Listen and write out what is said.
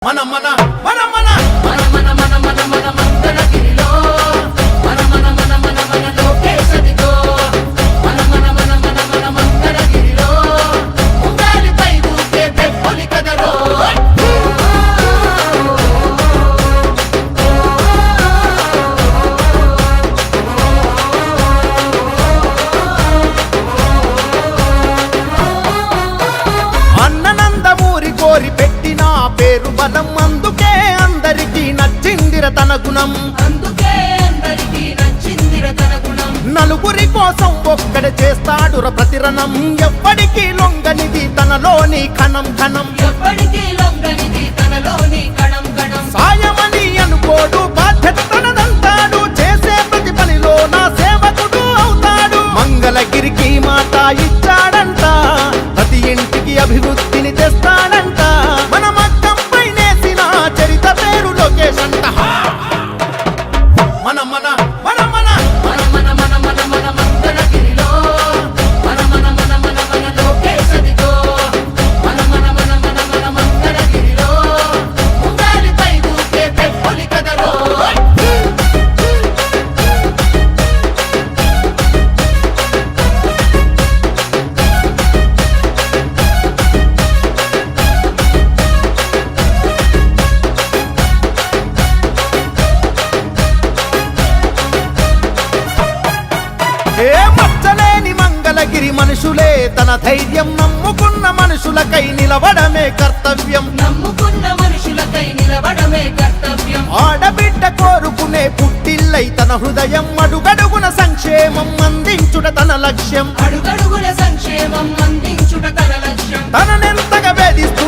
మన మన మన మన మన మన మన మన మన మంగళగిరిలో మన మన మన మన మన లోకేశదిగో మన మన మన మన మన మంగళగిరిలో ఉండాలిపై ఊపే పెప్పొలి కదరో అన్ననందమూరి కోరి పెట్టిన పేరు బలం అందుకే అందరికీ నచ్చిందిర తన గుణం నలుగురి కోసం ఒక్కడ చేస్తాడుర ప్రతిరణం ఎప్పటికీ లొంగనిది తనలోని కణం కణం సాయమని అనుకోడు బాధ్యత తనదంటాడు చేసే ప్రతి పనిలో నా సేవకుడు అవుతాడు మంగళగిరికి మాట ఇచ్చాడంట ప్రతి ఇంటికి అభివృద్ధిని తెస్తాడంట మన మగ్గంపై నేసిన చరిత పేరు లోకేష్ అంట మన మన మన మన మన మన మన మన మన మంగళగిరిలో మన మన మన మన మన లోకేశదిగో మన మన మన మన మన మంగళగిరిలో ఉండాలిపై ఊపే పెప్పొలి కదరో ఏ మచ్చలేని మంగళగిరి మనుషులే తన ధైర్యం నమ్ముకున్న మనుషులకై నిలవడమే కర్తవ్యం ఆడబిడ్డ కోరుకునే పుట్టిల్లై తన హృదయం అడుగడుగున సంక్షేమం అందించుట తన లక్ష్యం తననెంతగా వేధిస్తూ